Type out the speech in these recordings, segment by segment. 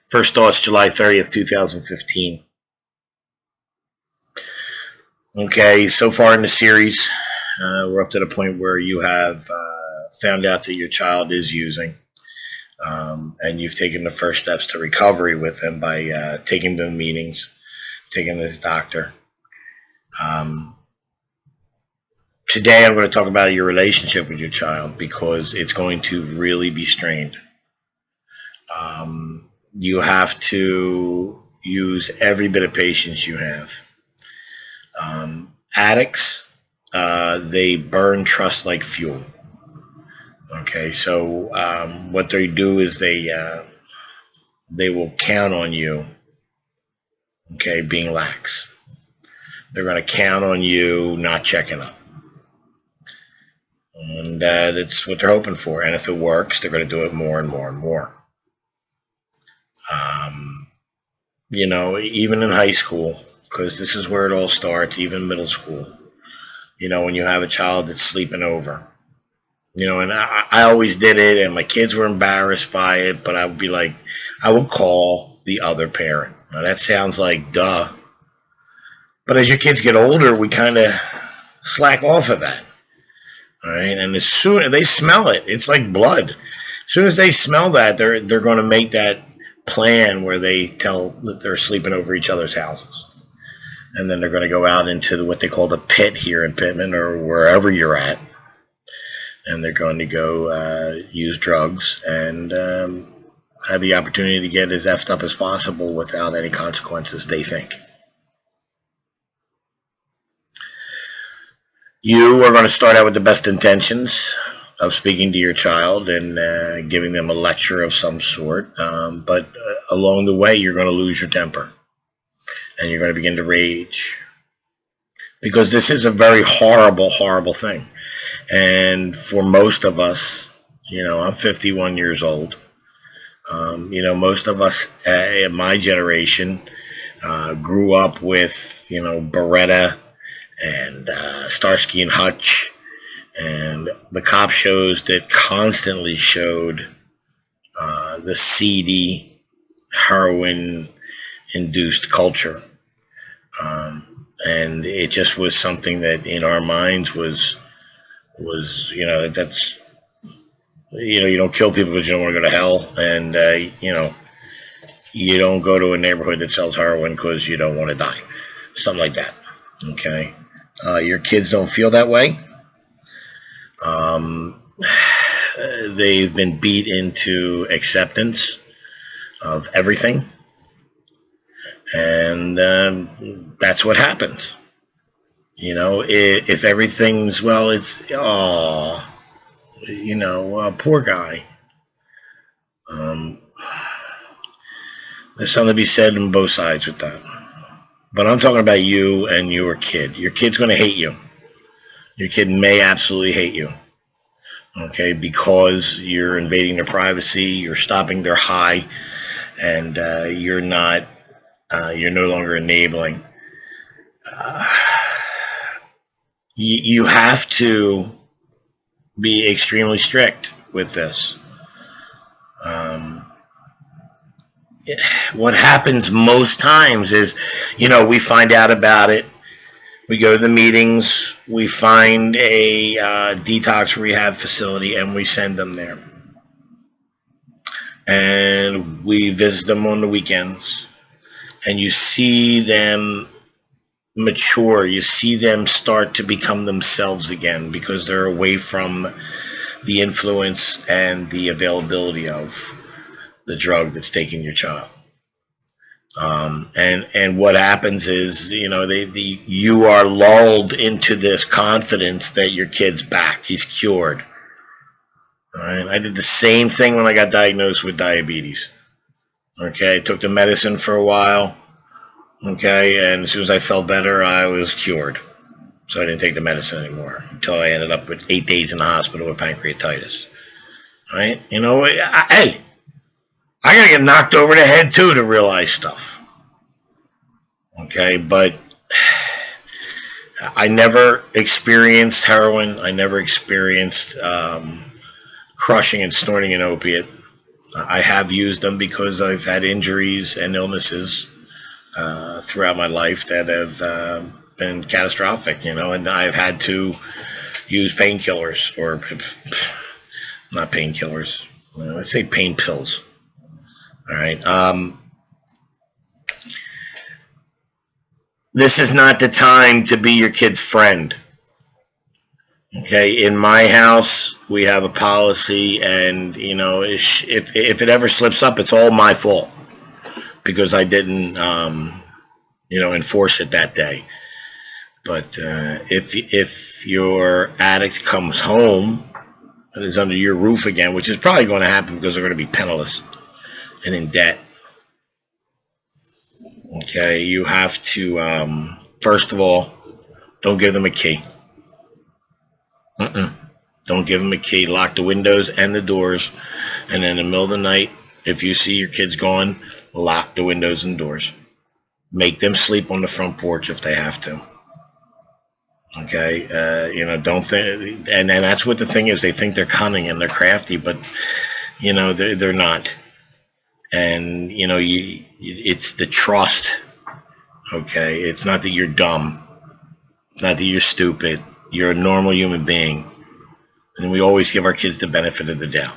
First thoughts, July 30th, 2015. Okay, so far in the series, we're up to the point where you have found out that your child is using, and you've taken the first steps to recovery with him by taking him to meetings, taking him to his doctor. Today, I'm going to talk about your relationship with your child because it's going to really be strained. You have to use every bit of patience you have. Addicts, they burn trust like fuel. Okay, so what they do is they will count on you. Okay, being lax. They're going to count on you not checking up, and that's what they're hoping for. And if it works, they're going to do it more and more and more. Even in high school, because this is where it all starts, even middle school, when you have a child that's sleeping over, and I always did it, and my kids were embarrassed by it, but I would be like, I would call the other parent. Now, that sounds like duh. But as your kids get older, we kind of slack off of that. All right. And as soon as they smell it, it's like blood. As soon as they smell that, they're going to make that plan where they tell that they're sleeping over each other's houses. And then they're going to go out into what they call the pit here in Pittman or wherever you're at. And they're going to go use drugs and have the opportunity to get as effed up as possible without any consequences, they think. You are going to start out with the best intentions of speaking to your child and giving them a lecture of some sort. But along the way, you're going to lose your temper and you're going to begin to rage because this is a very horrible, horrible thing. And for most of us, I'm 51 years old. Most of us in my generation grew up with, Beretta and Starsky and Hutch and the cop shows that constantly showed the seedy, heroin-induced culture. And it just was something that in our minds was that's, you don't kill people because you don't want to go to hell. And, you don't go to a neighborhood that sells heroin because you don't want to die. Something like that. Okay. Your kids don't feel that way. They've been beat into acceptance of everything. And that's what happens. If everything's, well, it's, poor guy. There's something to be said on both sides with that. But I'm talking about you and your kid. Your kid's going to hate you. Your kid may absolutely hate you. Okay, because you're invading their privacy, you're stopping their high, and you're no longer enabling. You have to be extremely strict with this. What happens most times is, we find out about it. We go to the meetings. We find a detox rehab facility, and we send them there. And we visit them on the weekends. And you see them mature. You see them start to become themselves again because they're away from the influence and the availability of the drug that's taking your child. And what happens is, you are lulled into this confidence that your kid's back. He's cured. All right. I did the same thing when I got diagnosed with diabetes. Okay. I took the medicine for a while. Okay. And as soon as I felt better, I was cured. So I didn't take the medicine anymore until I ended up with 8 days in the hospital with pancreatitis. All right. Hey, I gotta get knocked over the head too to realize stuff. Okay, but I never experienced heroin. I never experienced crushing and snorting an opiate. I have used them because I've had injuries and illnesses throughout my life that have been catastrophic, and I've had to use painkillers or not painkillers. Let's say pain pills. All right. This is not the time to be your kid's friend. Okay, in my house, we have a policy, and if it ever slips up, it's all my fault because I didn't, enforce it that day. But if your addict comes home and is under your roof again, which is probably going to happen because they're going to be penniless and in debt, okay, you have to first of all, don't give them a key. Mm-mm. Don't give them a key. Lock the windows and the doors. And in the middle of the night, if you see your kids gone, lock the windows and doors. Make them sleep on the front porch if they have to. Okay, don't think, and that's what the thing is. They think they're cunning and they're crafty, but they're not. And it's the trust. Okay, it's not that you're dumb, not that you're stupid. You're a normal human being, and we always give our kids the benefit of the doubt.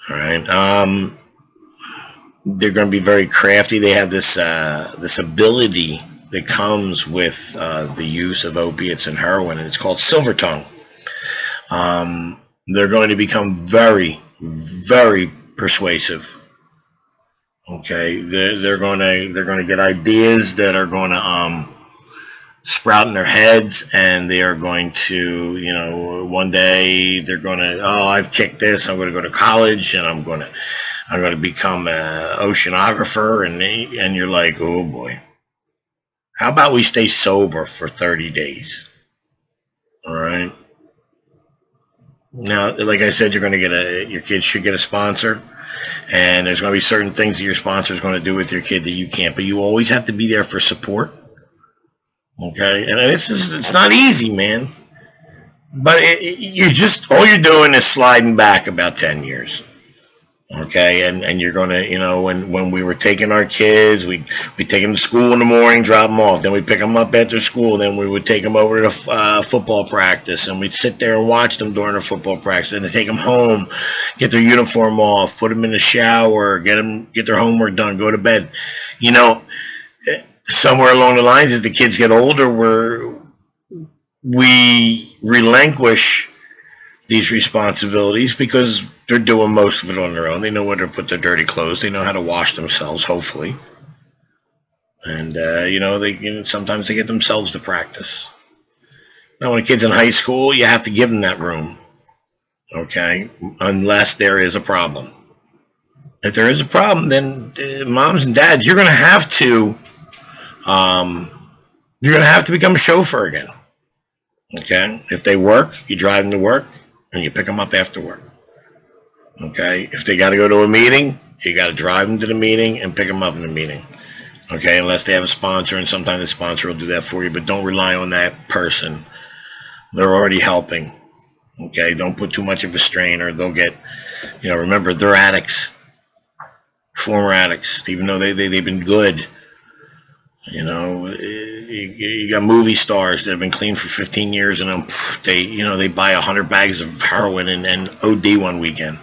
All right. They're going to be very crafty. They have this ability that comes with the use of opiates and heroin, and it's called silver tongue. They're going to become very, very persuasive. Okay, they're going to get ideas that are going to sprout in their heads, and they are going to, one day they're going to, I've kicked this. I'm going to go to college, and I'm going to become an oceanographer, and you're like, oh boy. How about we stay sober for 30 days? All right. Now, like I said, your kid should get a sponsor, and there's going to be certain things that your sponsor is going to do with your kid that you can't. But you always have to be there for support. Okay, and it's not easy, man. But all you're doing is sliding back about 10 years. Okay, and you're gonna, when we were taking our kids, we take them to school in the morning, drop them off, then we pick them up after school, then we would take them over to football practice, and we'd sit there and watch them during the football practice, and then take them home, get their uniform off, put them in the shower, get their homework done, go to bed. Somewhere along the lines, as the kids get older, we relinquish these responsibilities because they're doing most of it on their own. They know where to put their dirty clothes. They know how to wash themselves, hopefully. And, sometimes they get themselves to practice. Now, when a kid's in high school, you have to give them that room, okay, unless there is a problem. If there is a problem, then moms and dads, you're going to have to become a chauffeur again, okay? If they work, you drive them to work, and you pick them up after work. Okay, if they got to go to a meeting, you got to drive them to the meeting and pick them up in the meeting. Okay, unless they have a sponsor, and sometimes the sponsor will do that for you, but don't rely on that person. They're already helping. Okay, don't put too much of a strain, or they'll get, remember, they're addicts, former addicts, even though they've been good. You got movie stars that have been clean for 15 years, and they buy 100 bags of heroin and OD one weekend.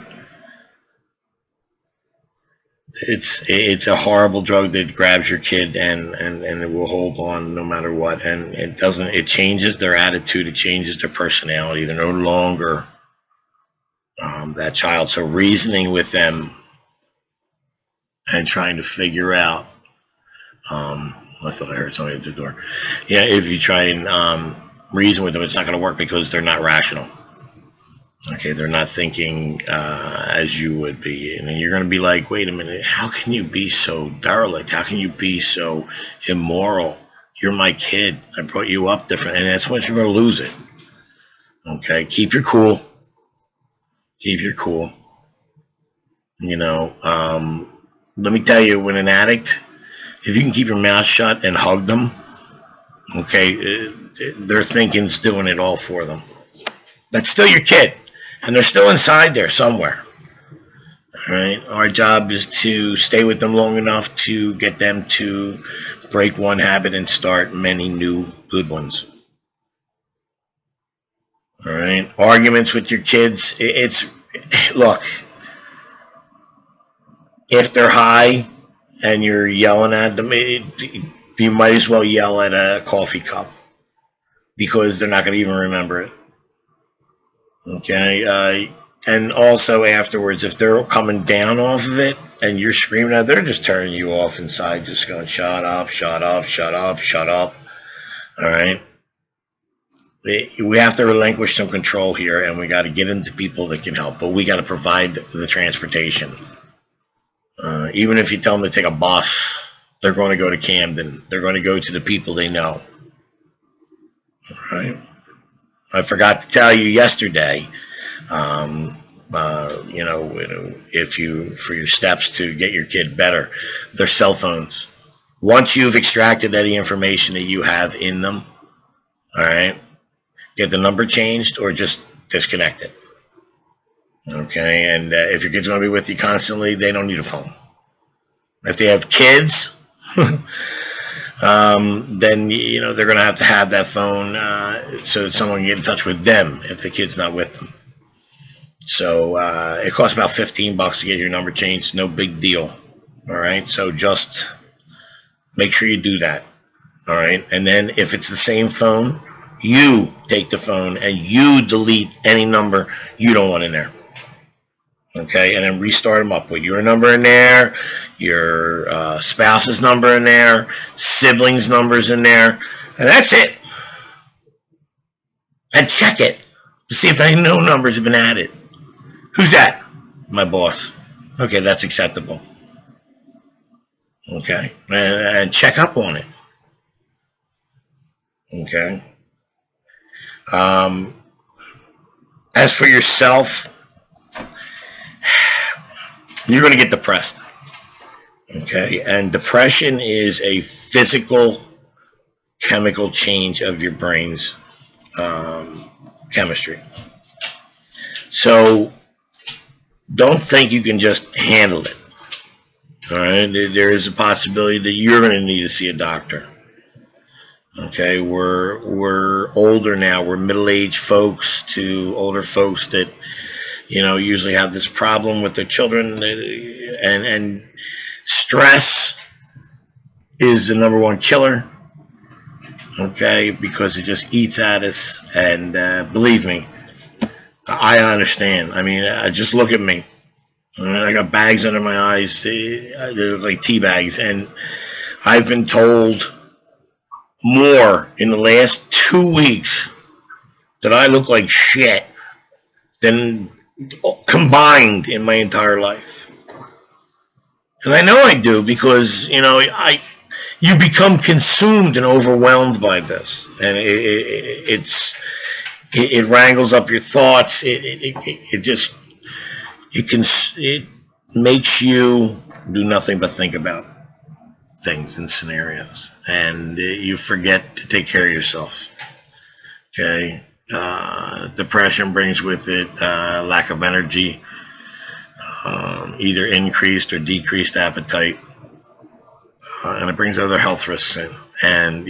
It's a horrible drug that grabs your kid and it will hold on no matter what, and it changes their attitude, it changes their personality. They're no longer that child. So reasoning with them and trying to figure out, I thought I heard somebody at the door. Yeah, if you try and reason with them, it's not going to work because they're not rational. Okay, they're not thinking as you would be. And then you're going to be like, wait a minute, how can you be so derelict? How can you be so immoral? You're my kid. I brought you up different. And that's when you're going to lose it. Okay, keep your cool. Keep your cool. Let me tell you, when an addict, if you can keep your mouth shut and hug them, okay, their thinking's doing it all for them. That's still your kid. And they're still inside there somewhere. All right. Our job is to stay with them long enough to get them to break one habit and start many new good ones. All right. Arguments with your kids. It's look, if they're high and you're yelling at them, you might as well yell at a coffee cup because they're not going to even remember it. Okay. And also afterwards, if they're coming down off of it and you're screaming at, they're just turning you off inside, just going, "Shut up, shut up, shut up, shut up." All right. We have to relinquish some control here, and we got to get into people that can help. But we got to provide the transportation. Even if you tell them to take a bus, they're going to go to Camden. They're going to go to the people they know. All right. I forgot to tell you yesterday. Um, if you for your steps to get your kid better, their cell phones. Once you've extracted any information that you have in them, all right, get the number changed or just disconnect it. Okay, and if your kid's going to be with you constantly, they don't need a phone. If they have kids, then they're going to have that phone so that someone can get in touch with them if the kid's not with them. So it costs about $15 to get your number changed. No big deal. All right, so just make sure you do that. All right, and then if it's the same phone, you take the phone and you delete any number you don't want in there. Okay, and then restart them up with your number in there, your spouse's number in there, siblings' numbers in there, and that's it. And check it to see if any new numbers have been added. Who's that? My boss. Okay, that's acceptable. Okay, and check up on it. Okay. Um, as for yourself, you're going to get depressed. Okay, and depression is a physical chemical change of your brain's chemistry. So don't think you can just handle it. All right, there is a possibility that you're going to need to see a doctor. Okay, we're older now. We're middle-aged folks to older folks that usually have this problem with their children, and stress is the number one killer. Okay, because it just eats at us, and believe me, I understand. I mean, just look at me. I got bags under my eyes. They're like tea bags, and I've been told more in the last 2 weeks that I look like shit than combined in my entire life. And I know I do because you become consumed and overwhelmed by this, and it wrangles up your thoughts. It makes you do nothing but think about things and scenarios, and you forget to take care of yourself. Okay, depression brings with it lack of energy, either increased or decreased appetite, and it brings other health risks in. And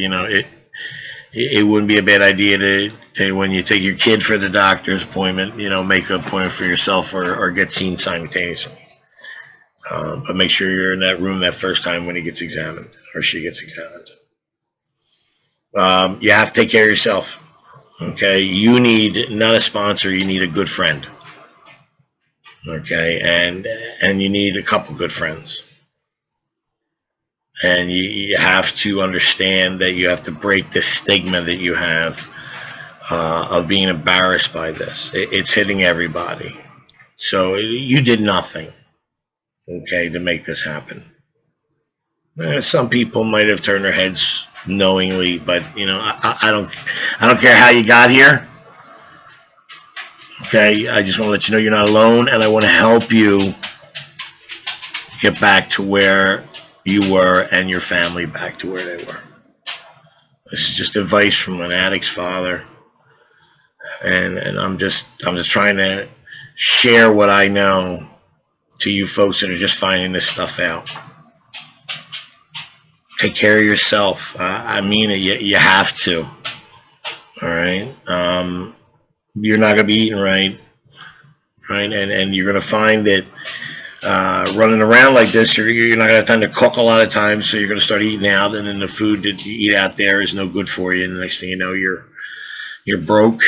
it wouldn't be a bad idea to when you take your kid for the doctor's appointment, make an appointment for yourself or get seen simultaneously. But make sure you're in that room that first time when he gets examined or she gets examined. You have to take care of yourself. Okay, you need not a sponsor. You need a good friend. Okay, and you need a couple good friends. And you have to understand that you have to break the stigma that you have of being embarrassed by this. It's hitting everybody. So you did nothing, okay, to make this happen. Some people might have turned their heads knowingly, but I don't care how you got here. Okay, I just want to let you know you're not alone, and I want to help you get back to where you were and your family back to where they were. This is just advice from an addict's father, and I'm just trying to share what I know to you folks that are just finding this stuff out. Take care of yourself. I mean it. You have to. All right. You're not going to be eating right. Right. And you're going to find that running around like this, you're not going to have time to cook a lot of times. So you're going to start eating out. And then the food that you eat out there is no good for you. And the next thing you know, you're broke.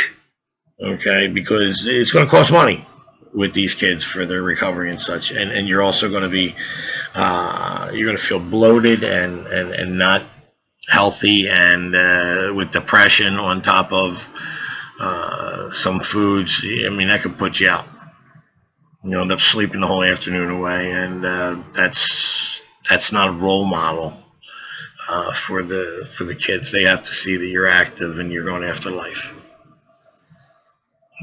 Okay. Because it's going to cost money with these kids for their recovery and such. And you're also going to be, you're going to feel bloated and not healthy, and with depression on top of some foods. I mean, that could put you out. You end up sleeping the whole afternoon away, and that's not a role model for the kids. They have to see that you're active and you're going after life.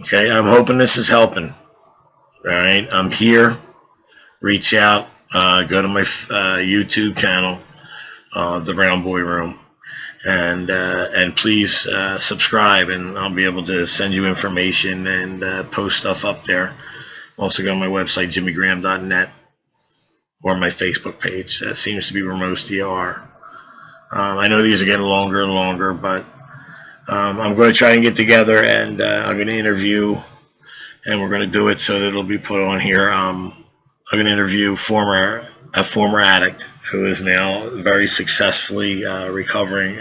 Okay, I'm hoping this is helping. All right, I'm here. Reach out. Go to my YouTube channel, The Round Boy Room, and please subscribe, and I'll be able to send you information and post stuff up there. Also go to my website, jimmygraham.net, or my Facebook page. That seems to be where most of you are. I know these are getting longer and longer, but I'm going to try and get together, and I'm going to interview, and we're going to do it so that it'll be put on here. I'm going to interview a former addict who is now very successfully recovering,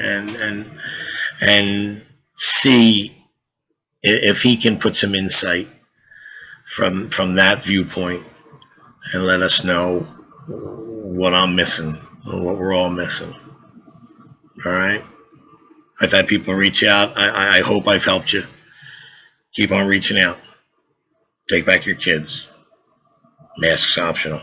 and see if he can put some insight from that viewpoint and let us know what I'm missing and what we're all missing. All right. I've had people reach out. I hope I've helped you. Keep on reaching out. Take back your kids. Masks optional.